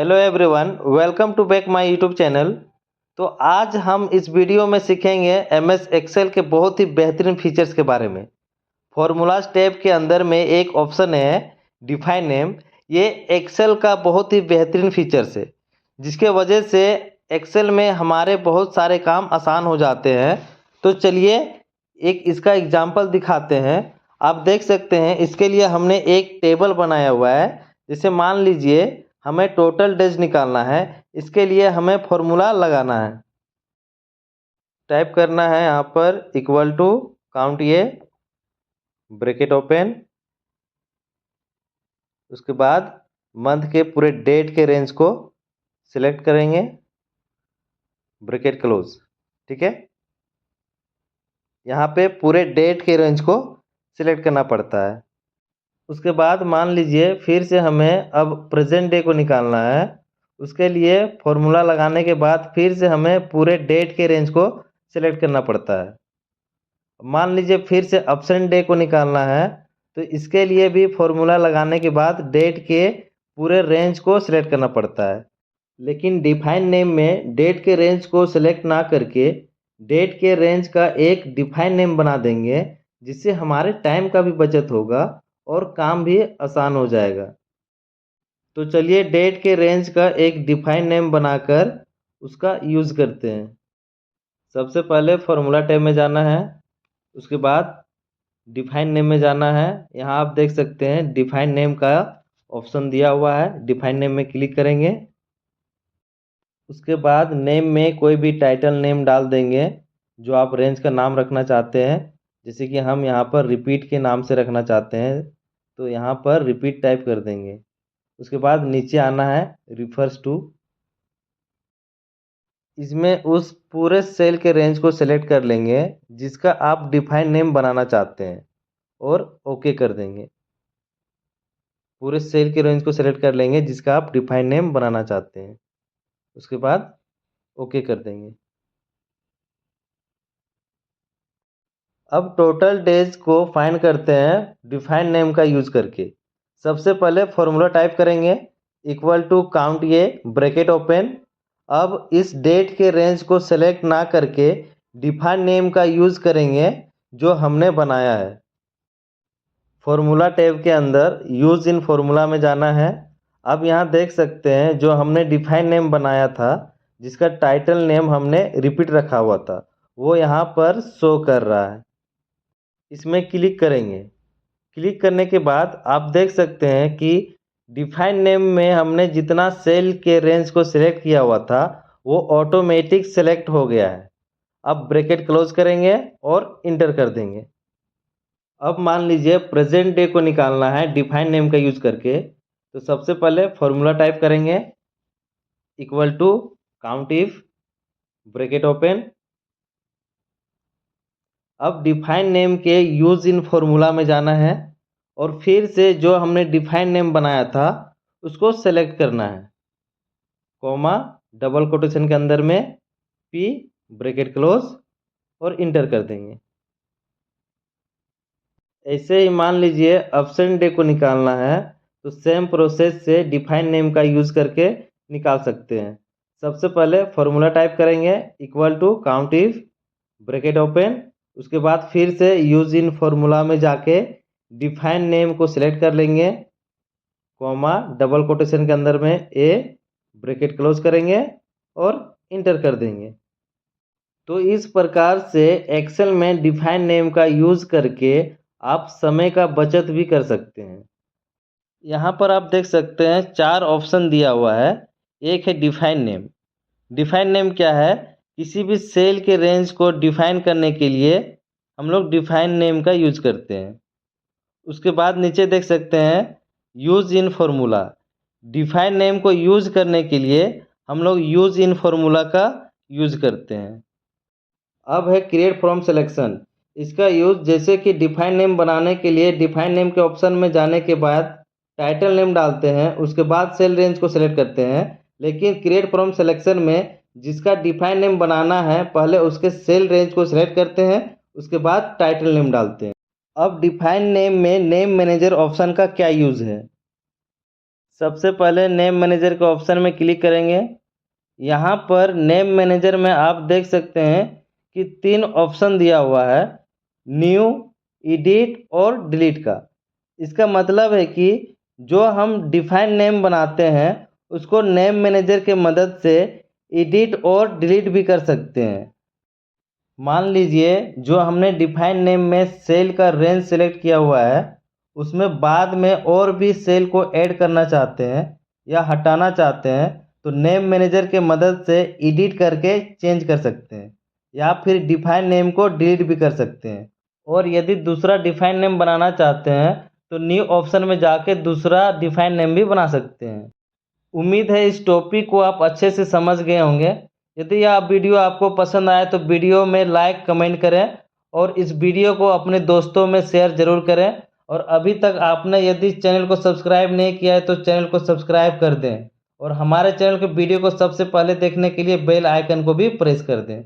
Hello everyone, welcome to back my YouTube channel. तो आज हम इस वीडियो में सीखेंगे एमएस एक्सेल के बहुत ही बेहतरीन फीचर्स के बारे में। फॉर्मूलाज टैब के अंदर में एक ऑप्शन है डिफाइन नेम। ये एक्सेल का बहुत ही बेहतरीन फीचर्स है, जिसके वजह से एक्सेल में हमारे बहुत सारे काम आसान हो जाते हैं। तो चलिए एक इसका एग्जाम्पल दिखाते हैं। आप देख सकते हैं, इसके लिए हमने एक टेबल बनाया हुआ है। जैसे मान लीजिए हमें टोटल डेज निकालना है, इसके लिए हमें फॉर्मूला लगाना है। टाइप करना है यहाँ पर इक्वल टू काउंट ये ब्रैकेट ओपन, उसके बाद मंथ के पूरे डेट के रेंज को सिलेक्ट करेंगे, ब्रैकेट क्लोज। ठीक है, यहाँ पे पूरे डेट के रेंज को सिलेक्ट करना पड़ता है। उसके बाद मान लीजिए फिर से हमें अब प्रेजेंट डे को निकालना है। उसके लिए फॉर्मूला लगाने के बाद फिर से हमें पूरे डेट के रेंज को सिलेक्ट करना पड़ता है। मान लीजिए फिर से अब्सेंट डे को निकालना है, तो इसके लिए भी फॉर्मूला लगाने के बाद डेट के पूरे रेंज को सिलेक्ट करना पड़ता है। लेकिन डिफाइन नेम में डेट के रेंज को सिलेक्ट ना करके डेट के रेंज का एक डिफाइन नेम बना देंगे, जिससे हमारे टाइम का भी बचत होगा और काम भी आसान हो जाएगा। तो चलिए डेट के रेंज का एक डिफाइन नेम बनाकर उसका यूज़ करते हैं। सबसे पहले फॉर्मूला टैब में जाना है, उसके बाद डिफाइन नेम में जाना है। यहाँ आप देख सकते हैं डिफाइन नेम का ऑप्शन दिया हुआ है। डिफाइन नेम में क्लिक करेंगे, उसके बाद नेम में कोई भी टाइटल नेम डाल देंगे जो आप रेंज का नाम रखना चाहते हैं। जैसे कि हम यहाँ पर रिपीट के नाम से रखना चाहते हैं, तो यहाँ पर रिपीट टाइप कर देंगे। उसके बाद नीचे आना है रिफर्स टू, इसमें उस पूरे सेल के रेंज को सेलेक्ट कर लेंगे जिसका आप डिफाइन नेम बनाना चाहते हैं और ओके कर देंगे। पूरे सेल के रेंज को सेलेक्ट कर लेंगे जिसका आप डिफाइन नेम बनाना चाहते हैं, उसके बाद ओके कर देंगे। अब टोटल डेज को फाइंड करते हैं डिफाइन नेम का यूज़ करके। सबसे पहले फॉर्मूला टाइप करेंगे इक्वल टू काउंट ये ब्रैकेट ओपन। अब इस डेट के रेंज को सेलेक्ट ना करके डिफाइन नेम का यूज़ करेंगे जो हमने बनाया है। फॉर्मूला टैब के अंदर यूज़ इन फॉर्मूला में जाना है। अब यहाँ देख सकते हैं जो हमने डिफाइन नेम बनाया था, जिसका टाइटल नेम हमने रिपीट रखा हुआ था, वो यहाँ पर शो कर रहा है। इसमें क्लिक करेंगे। क्लिक करने के बाद आप देख सकते हैं कि डिफाइन नेम में हमने जितना सेल के रेंज को सिलेक्ट किया हुआ था वो ऑटोमेटिक सेलेक्ट हो गया है। अब ब्रैकेट क्लोज करेंगे और इंटर कर देंगे। अब मान लीजिए प्रेजेंट डे को निकालना है डिफाइन नेम का यूज़ करके, तो सबसे पहले फॉर्मूला टाइप करेंगे equal to count if bracket open. अब डिफाइन नेम के यूज़ इन फॉर्मूला में जाना है और फिर से जो हमने डिफाइन नेम बनाया था उसको सेलेक्ट करना है, कॉमा डबल कोटेशन के अंदर में पी ब्रैकेट क्लोज और इंटर कर देंगे। ऐसे ही मान लीजिए अब्सेंट डे को निकालना है, तो सेम प्रोसेस से डिफाइन नेम का यूज़ करके निकाल सकते हैं। सबसे पहले फॉर्मूला टाइप करेंगे equal to count if bracket open. उसके बाद फिर से यूज़ इन फॉर्मूला में जाके डिफाइन नेम को सिलेक्ट कर लेंगे, कॉमा डबल कोटेशन के अंदर में ए ब्रैकेट क्लोज करेंगे और इंटर कर देंगे। तो इस प्रकार से एक्सेल में डिफाइन नेम का यूज़ करके आप समय का बचत भी कर सकते हैं। यहाँ पर आप देख सकते हैं 4 ऑप्शन दिया हुआ है। एक है डिफाइन नेम। डिफाइन नेम क्या है? किसी भी सेल के रेंज को डिफाइन करने के लिए हम लोग डिफाइन नेम का यूज़ करते हैं। उसके बाद नीचे देख सकते हैं use in formula. Define name को यूज़ करने के लिए हम लोग यूज़ इन फॉर्मूला का यूज़ करते हैं। अब है क्रिएट फ्रॉम सिलेक्शन। इसका यूज़ जैसे कि डिफाइन नेम बनाने के लिए डिफाइन नेम के ऑप्शन में जाने के बाद टाइटल नेम डालते हैं, उसके बाद सेल रेंज को सिलेक्ट करते हैं। लेकिन क्रिएट फ्रॉम सिलेक्शन में जिसका डिफाइन नेम बनाना है पहले उसके सेल रेंज को सिलेक्ट करते हैं, उसके बाद टाइटल नेम डालते हैं। अब डिफाइन नेम में नेम मैनेजर ऑप्शन का क्या यूज़ है? सबसे पहले नेम मैनेजर के ऑप्शन में क्लिक करेंगे। यहाँ पर नेम मैनेजर में आप देख सकते हैं कि 3 ऑप्शन दिया हुआ है, न्यू, एडिट और डिलीट का। इसका मतलब है कि जो हम डिफाइन नेम बनाते हैं उसको नेम मैनेजर के मदद से एडिट और डिलीट भी कर सकते हैं। मान लीजिए जो हमने डिफाइन नेम में सेल का रेंज सेलेक्ट किया हुआ है उसमें बाद में और भी सेल को ऐड करना चाहते हैं या हटाना चाहते हैं तो नेम मैनेजर के मदद से एडिट करके चेंज कर सकते हैं या फिर डिफाइन नेम को डिलीट भी कर सकते हैं। और यदि दूसरा डिफाइन नेम बनाना चाहते हैं तो न्यू ऑप्शन में जाके दूसरा डिफाइन नेम भी बना सकते हैं। उम्मीद है इस टॉपिक को आप अच्छे से समझ गए होंगे। यदि यह वीडियो आपको पसंद आए तो वीडियो में लाइक कमेंट करें और इस वीडियो को अपने दोस्तों में शेयर ज़रूर करें। और अभी तक आपने यदि चैनल को सब्सक्राइब नहीं किया है तो चैनल को सब्सक्राइब कर दें और हमारे चैनल के वीडियो को सबसे पहले देखने के लिए बेल आइकन को भी प्रेस कर दें।